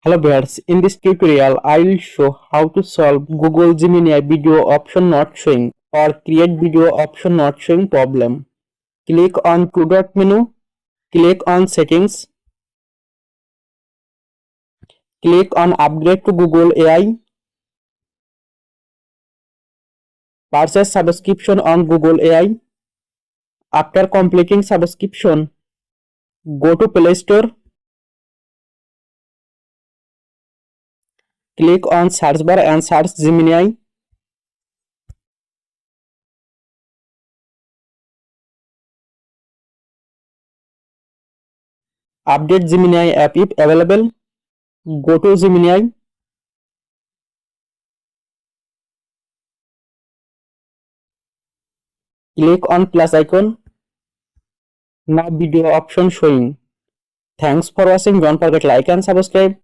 Hello viewers, in this tutorial I will show how to solve Google Gemini video option not showing or create video option not showing problem. Click on two dot menu, click on settings, click on upgrade to Google AI, purchase subscription on Google AI. After completing subscription, go to Play Store, click on search bar and search Gemini. Update Gemini app if available. Go to Gemini. Click on plus icon. Now video option showing. Thanks for watching. Don't forget like and subscribe.